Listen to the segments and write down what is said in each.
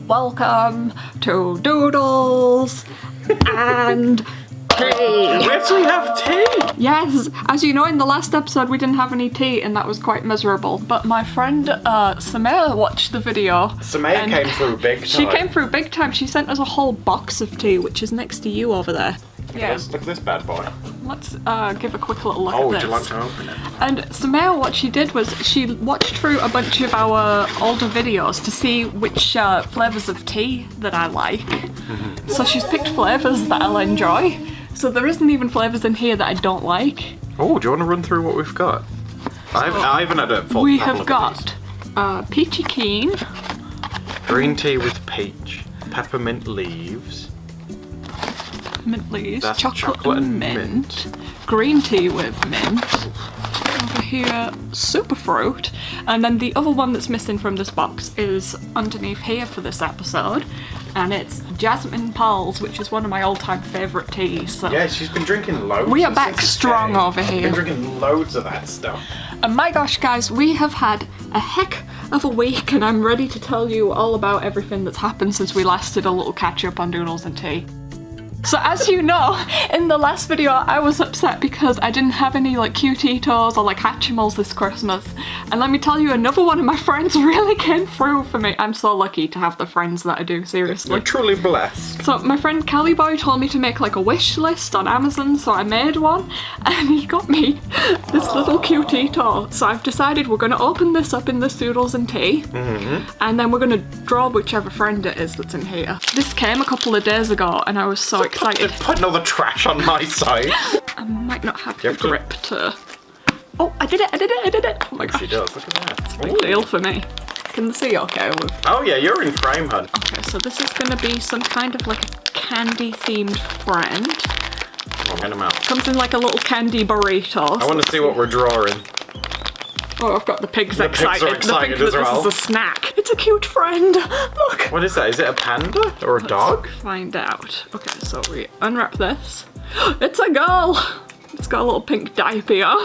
Welcome to Doodles and Tea. We actually have tea! Yes, as you know, in the last episode we didn't have any tea and that was quite miserable. But my friend Semeiya watched the video. Semeiya came through big time. She came through big time. She sent us a whole box of tea, which is next to you over there. Yeah. Look at this bad boy. Let's give a quick little look at this. Oh, would you like to open it? And Semeiya, what she did was she watched through a bunch of our older videos to see which flavours of tea that I like. So she's picked flavours that I'll enjoy. So there isn't even flavours in here that I don't like. Oh, do you want to run through what we've got? I haven't had a full We couple have of got peachy keen. Green tea with peach, peppermint leaves. Mint leaves, That's chocolate and mint. Green tea with mint. Over here, super fruit. And then the other one that's missing from this box is underneath here for this episode. And it's Jasmine Pulse, which is one of my all-time favourite teas. So Yeah, she's been drinking loads. we are back strong over She's here. been drinking loads of that stuff. And my gosh, guys, we have had a heck of a week, and I'm ready to tell you all about everything that's happened since we last did a little catch-up on Doodles and Tea. So as you know, in the last video I was upset because I didn't have any like Cutetitos or like Hatchimals this Christmas. And let me tell you, another one of my friends really came through for me. I'm so lucky to have the friends that I do, seriously. We're truly blessed. So my friend Californiaboy told me to make like a wish list on Amazon, so I made one and he got me this little Cutito. So I've decided we're gonna open this up in this Doodles and Tea, and then we're gonna draw whichever friend it is that's in here. This came a couple of days ago and I was so excited. Putting all the trash on my side. I might not have You the have to- grip to... Oh, I did it! Oh my gosh. She does, look at that. It's a big deal for me. Can you see okay? Oh yeah, you're in frame, hun. Okay, so this is gonna be some kind of like a candy themed friend. Oh, get him out. Comes in like a little candy burrito. I want to see what we're drawing. Oh, I've got the pigs The pigs excited. are excited they think as that well. This is a snack. It's a cute friend. Look. What is that? Is it a panda or a dog? Find out. Okay, so we unwrap this. It's a girl. It's got a little pink diaper on.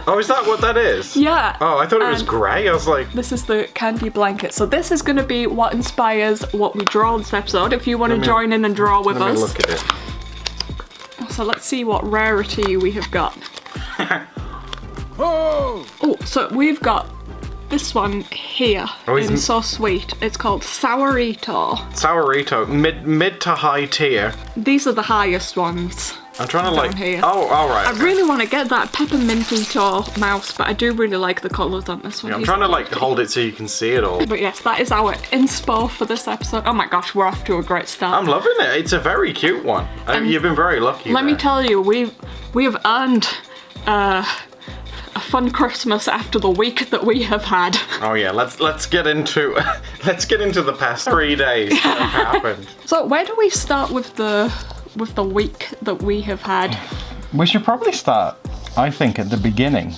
Oh, is that what that is? Yeah. Oh, I thought it was And grey. I was like, this is the candy blanket. So this is going to be what inspires what we draw this episode. If you want to join in and draw with let me us. look at it. So let's see what rarity we have got. Oh, so we've got this one here. Oh, It's so sweet. It's called Sourito. Sourito, mid to high tier. These are the highest ones. I'm trying to like. Here. Oh, all right. I really want to get that peppermintito mouse, but I do really like the colours on this one. I'm trying to like hold it so you can see it all. But yes, that is our inspo for this episode. Oh my gosh, we're off to a great start. I'm loving it. It's a very cute one. You've been very lucky. Let me there. tell you, we have earned a fun Christmas after the week that we have had. Oh yeah, let's get into the past 3 days that have happened. So where do we start with the week that we have had? We should probably start, I think, at the beginning.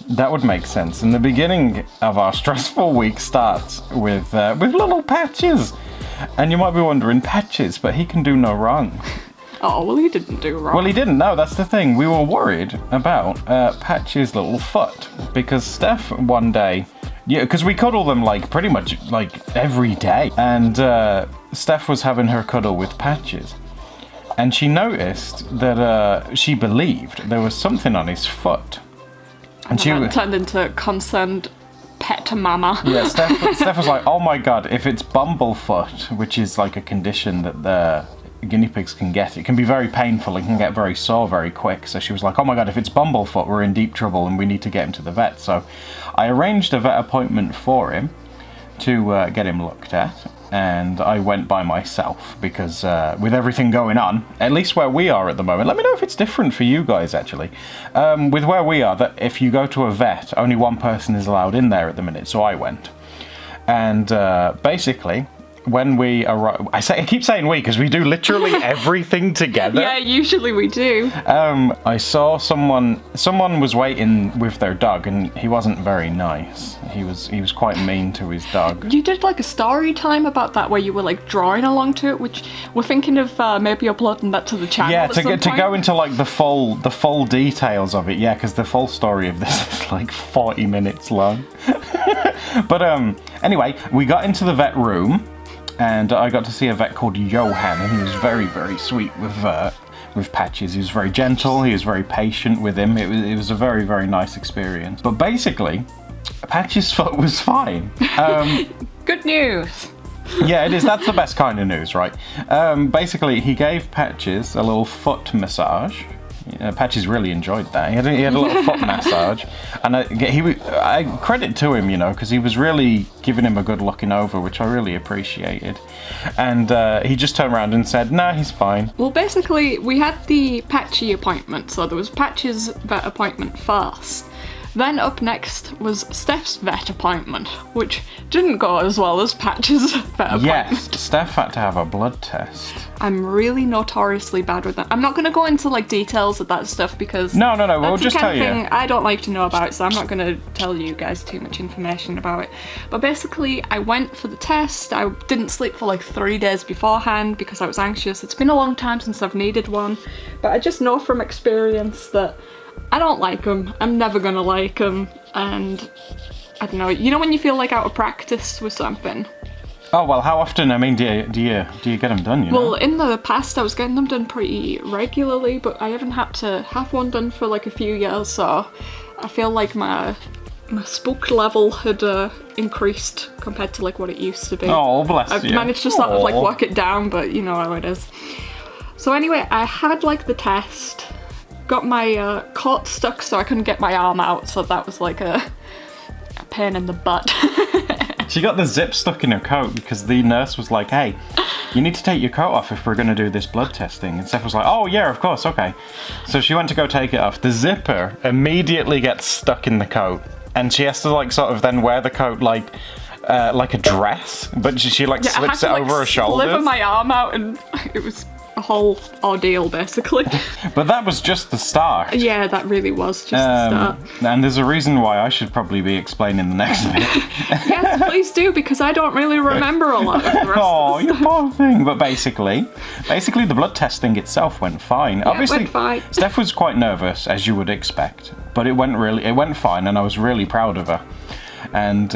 That would make sense. And the beginning of our stressful week starts with little Patches. And you might be wondering, Patches, but he can do no wrong. Oh, well, he didn't do wrong. Well, he didn't. No, that's the thing. We were worried about Patches' little foot because Steph one day, yeah, because we cuddle them like pretty much like every day, and Steph was having her cuddle with Patches, and she noticed that she believed there was something on his foot, and she that turned into concerned pet mama. Yeah, Steph was like, "Oh my god, if it's bumblefoot, which is like a condition that the guinea pigs can get, it can be very painful and can get very sore very quick." So she was like, "Oh my god, if it's bumblefoot, we're in deep trouble and we need to get him to the vet." So I arranged a vet appointment for him to get him looked at, and I went by myself because with everything going on, at least where we are at the moment, let me know if it's different for you guys actually, with where we are, that if you go to a vet, only one person is allowed in there at the minute, so I went. And basically, when we arrive, I keep saying we because we do literally everything together. Yeah, usually we do. I saw someone was waiting with their dog, and he wasn't very nice. He was quite mean to his dog. You did like a story time about that where you were like drawing along to it, which we're thinking of maybe uploading that to the channel. Yeah, at some to point. go into like the full details of it. Yeah, because the full story of this is like 40 minutes long. But anyway, we got into the vet room. and I got to see a vet called Johan, and he was very, very sweet with Patches. He was very gentle, he was very patient with him. It was a very, very nice experience. But basically, Patches' foot was fine. Good news. Yeah, it is. That's the best kind of news, right? Basically, he gave Patches a little foot massage. Patches really enjoyed that. He had a little foot massage, and I credit to him, because he was really giving him a good looking over, which I really appreciated. And he just turned around and said, "Nah, he's fine." Well, basically, we had the Patchy appointment, so there was Patchy's vet appointment first. Then up next was Steph's vet appointment, which didn't go as well as Patch's vet appointment. Yes, Steph had to have a blood test. I'm really notoriously bad with that. I'm not going to go into details of that stuff because No, we'll just tell you. Thing I don't like to know about, so I'm not going to tell you guys too much information about it. But basically, I went for the test. I didn't sleep for 3 days beforehand because I was anxious. It's been a long time since I've needed one, but I just know from experience that I don't like them. I'm never gonna like them, and I don't know. You know when you feel out of practice with something? Oh well, how often? I mean, do you get them done? Well, in the past, I was getting them done pretty regularly, but I haven't had to have one done for a few years, so I feel like my spook level had increased compared to what it used to be. Oh, bless I've you. managed to sort of work it down, but you know how it is. So anyway, I had the test. Got my coat stuck so I couldn't get my arm out, so that was a pain in the butt. She got the zip stuck in her coat because the nurse was like, "Hey, you need to take your coat off if we're going to do this blood testing." And Steph was like, "Oh yeah, of course, okay." So she went to go take it off. The zipper immediately gets stuck in the coat, and she has to sort of then wear the coat like a dress, but she slips it over her shoulders. Sliver my arm out, and it was a whole ordeal basically. But that was just the start. Yeah, that really was just the start. And there's a reason why I should probably be explaining the next bit. Yes, please do, because I don't really remember a lot of the rest Oh, of the you stuff. poor thing. But basically the blood testing itself went fine. Yeah, Obviously, it went fine. Steph was quite nervous, as you would expect, but it went fine, and I was really proud of her. And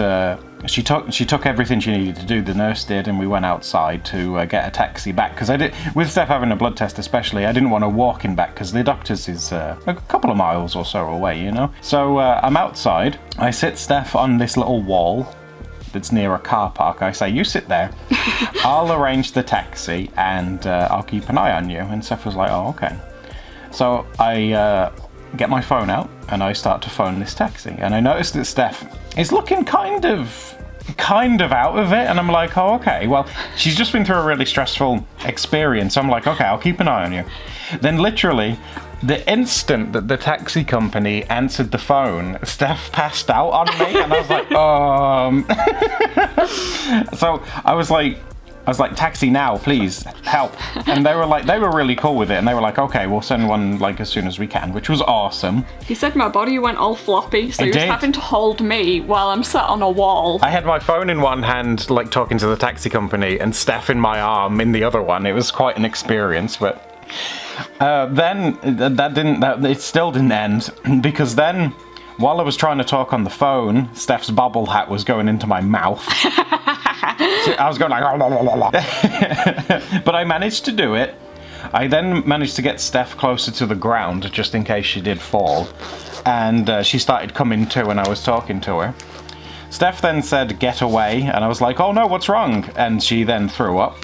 she took everything she needed to do. The nurse did, and we went outside to get a taxi back. Because with Steph having a blood test, especially, I didn't want to walk in back because the doctor's is a couple of miles or so away, So I'm outside. I sit Steph on this little wall that's near a car park. I say, "You sit there. I'll arrange the taxi, and I'll keep an eye on you." And Steph was like, "Oh, okay." So I get my phone out and I start to phone this taxi, and I notice that Steph is looking kind of out of it, and I'm like, "Oh, okay, well, she's just been through a really stressful experience." I'm like, "Okay, I'll keep an eye on you." Then literally the instant that the taxi company answered the phone, Steph passed out on me, and I was like, So I was like, "Taxi now, please, help." And they were really cool with it, and they were like, "Okay, we'll send one as soon as we can," which was awesome. He said my body went all floppy, so he was having to hold me while I'm sat on a wall. I had my phone in one hand, talking to the taxi company, and Steph in my arm in the other one. It was quite an experience, but then it still didn't end, because then, while I was trying to talk on the phone, Steph's bobble hat was going into my mouth. I was going but I managed to do it. I then managed to get Steph closer to the ground, just in case she did fall. And she started coming to, and I was talking to her. Steph then said, "Get away," and I was like, "Oh no, what's wrong?" And she then threw up.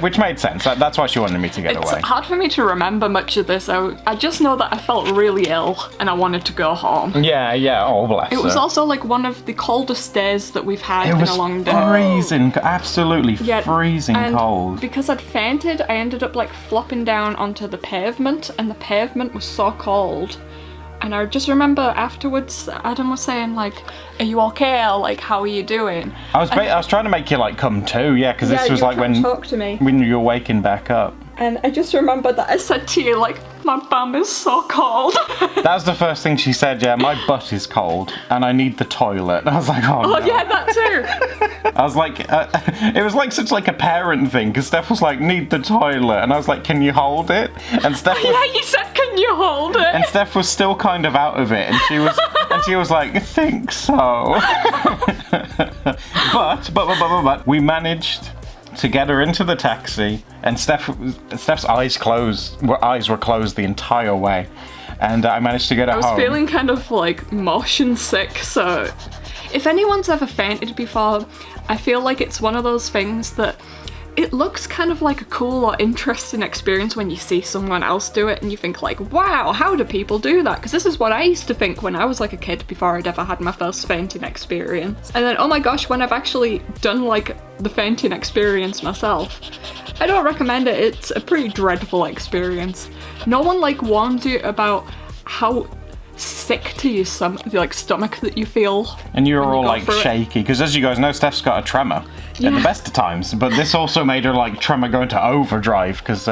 Which made sense. That's why she wanted me to get away. It's hard for me to remember much of this. I just know that I felt really ill and I wanted to go home. Yeah. Oh, bless her. It was also one of the coldest days that we've had in a long day. It was freezing, absolutely freezing cold. Because I'd fainted, I ended up flopping down onto the pavement, and the pavement was so cold. And I just remember afterwards, Adam was saying, "Are you okay? Or, how are you doing?" I was trying to make you come to, because this was when talk to me when you were waking back up. And I just remember that I said to you, "My bum is so cold." That was the first thing she said. "Yeah, my butt is cold, and I need the toilet." And I was like, "Oh, no." Yeah, that too. I was like, it was such a parent thing, because Steph was like, "Need the toilet," and I was like, "Can you hold it?" And Steph was, Yeah, you said, "Can you hold it?" And Steph was still kind of out of it, and she was like, "I think so." But we managed to get her into the taxi, and Steph's eyes were closed the entire way, and I managed to get her home. I was feeling kind of like motion sick, so if anyone's ever fainted before, I feel like it's one of those things that it looks kind of like a cool or interesting experience when you see someone else do it and you think like, wow, how do people do that? Because this is what I used to think when I was like a kid before I'd ever had my first fainting experience. And then, oh my gosh, when I've actually done like the fainting experience myself, I don't recommend it. It's a pretty dreadful experience. No one like warns you about how sick to your stomach that you feel. And you were all like shaky, because as you guys know, Steph's got a tremor at the best of times, but this also made her like tremor go into overdrive, because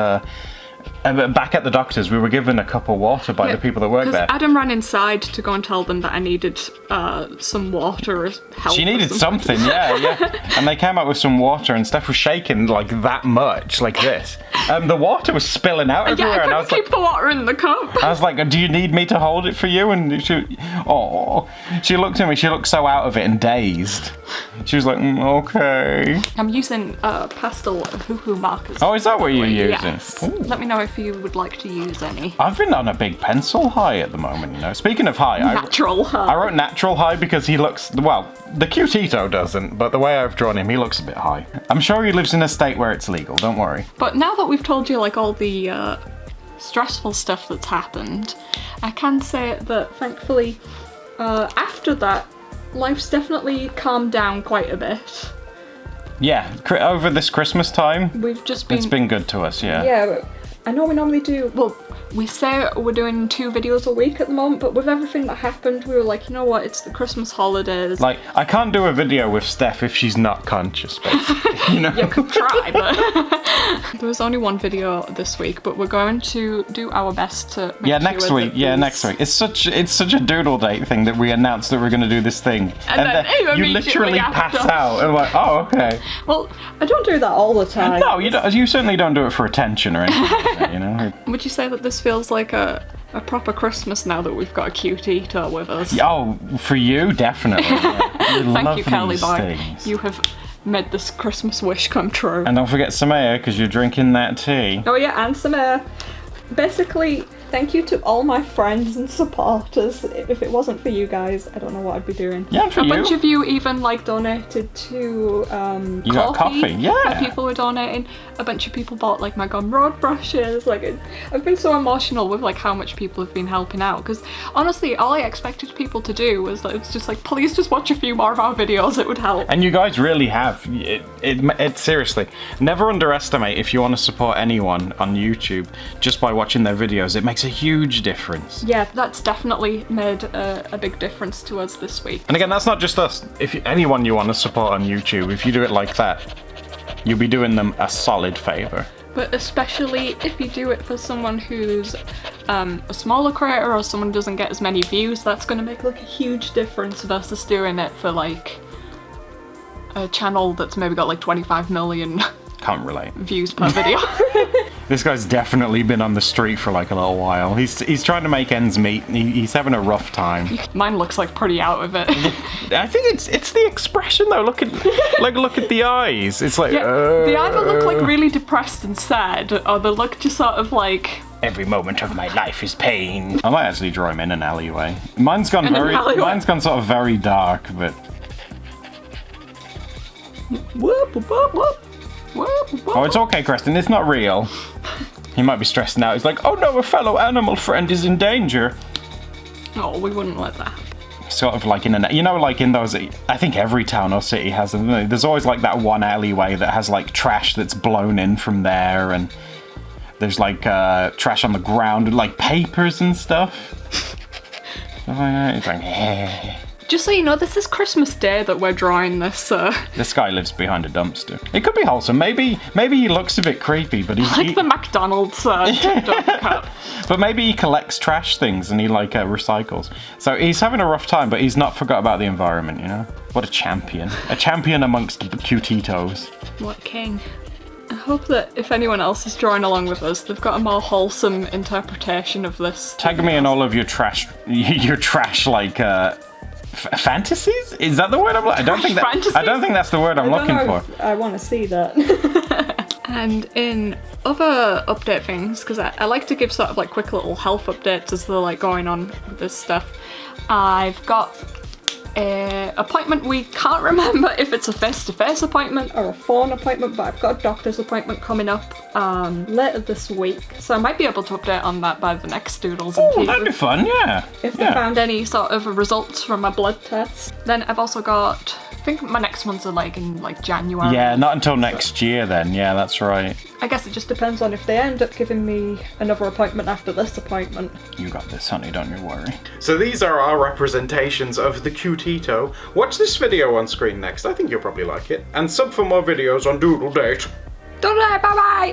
back at the doctor's we were given a cup of water by the people that work there. Adam ran inside to go and tell them that I needed some water or help. She needed something, yeah. And they came out with some water, and Steph was shaking like that much, like this. The water was spilling out everywhere. Yeah, I couldn't and I was keep the water in the cup. I was like, do you need me to hold it for you? And she looked at me, she looked so out of it and dazed. She was like, okay. I'm using Pastel Ohuhu markers. Oh, is that what you're using? Yes. Let me know if you would like to use any. I've been on a big pencil high at the moment, you know. Speaking of high, natural high. I wrote natural high because he looks, well, the Cutito doesn't, but the way I've drawn him, he looks a bit high. I'm sure he lives in a state where it's legal, don't worry. But now that we've told you like all the stressful stuff that's happened, I can say that thankfully after that, life's definitely calmed down quite a bit. Yeah, over this Christmas time, we've just been... It's been good to us, yeah. Yeah, I know we normally do... Well, we say we're doing 2 videos a week at the moment, but with everything that happened, we were like, you know what, it's the Christmas holidays. Like, I can't do a video with Steph if she's not conscious, basically, you know? You could try, but... There was only 1 video this week, but we're going to do our best to make next week. It's such a doodle date thing that we announced that we're going to do this thing. And then you literally pass out and like, oh, okay. Well, I don't do that all the time. No, you certainly don't do it for attention or anything like that, you know? Would you say that this feels like a proper Christmas now that we've got a Cutito with us? Oh, for you, definitely. Yeah. Thank you, Californiaboy. You have made this Christmas wish come true. And don't forget Semeiya, because you're drinking that tea. Oh yeah, and Semeiya. Basically, thank you to all my friends and supporters. If it wasn't for you guys, I don't know what I'd be doing. Yeah, for you. A bunch of you even like donated to you got coffee, yeah. People were donating. A bunch of people bought like my gum road brushes. Like, I've been so emotional with like how much people have been helping out. Because honestly, all I expected people to do was like, it's just like, please just watch a few more of our videos. It would help. And you guys really have. It seriously, never underestimate if you want to support anyone on YouTube just by watching their videos. It makes a huge difference. Yeah, that's definitely made a big difference to us this week. And again, that's not just us. If anyone you want to support on YouTube, if you do it like that, you'll be doing them a solid favor. But especially if you do it for someone who's a smaller creator or someone who doesn't get as many views, that's going to make like a huge difference versus doing it for like a channel that's maybe got like 25 million Can't relate. views per video. This guy's definitely been on the street for like a little while. He's trying to make ends meet. He's having a rough time. Mine looks like pretty out of it. I think it's the expression though. Look at the eyes. It's like they either look like really depressed and sad, or they look just sort of like every moment of my life is pain. I might actually draw him in an alleyway. Mine's gone sort of very dark, but whoop whoop whoop whoop. Oh, it's okay, Creston. It's not real. He might be stressing out. He's like, oh no, a fellow animal friend is in danger. Oh, we wouldn't let that happen. Sort of like like in those, I think every town or city has them. There's always like that one alleyway that has like trash that's blown in from there, and there's like trash on the ground and like papers and stuff. It's like, eh. Just so you know, this is Christmas Day that we're drawing this. This guy lives behind a dumpster. It could be wholesome. Maybe he looks a bit creepy, but he's like the McDonald's cup. But maybe he collects trash things and he like recycles. So he's having a rough time, but he's not forgot about the environment. You know, what a champion! A champion amongst the Cutitos. What a king! I hope that if anyone else is drawing along with us, they've got a more wholesome interpretation of this. Tag me in all of your trash like Fantasies? Is that the word I don't think that. Fantasies? I don't think that's the word I'm looking for. I want to see that. And in other update things, because I like to give sort of like quick little health updates as they're like going on with this stuff. I've got a appointment. We can't remember if it's a face-to-face appointment or a phone appointment, but I've got a doctor's appointment coming up later this week, so I might be able to update on that by the next Doodles and Tea. That'd be fun, yeah. If they found any sort of results from my blood tests. Then I've also got, I think my next ones are like in like January. Yeah, not until next year then. Yeah, that's right. I guess it just depends on if they end up giving me another appointment after this appointment. You got this, honey, don't you worry. So these are our representations of the Cutito. Watch this video on screen next. I think you'll probably like it. And sub for more videos on Doodle Date. Doodle, bye bye!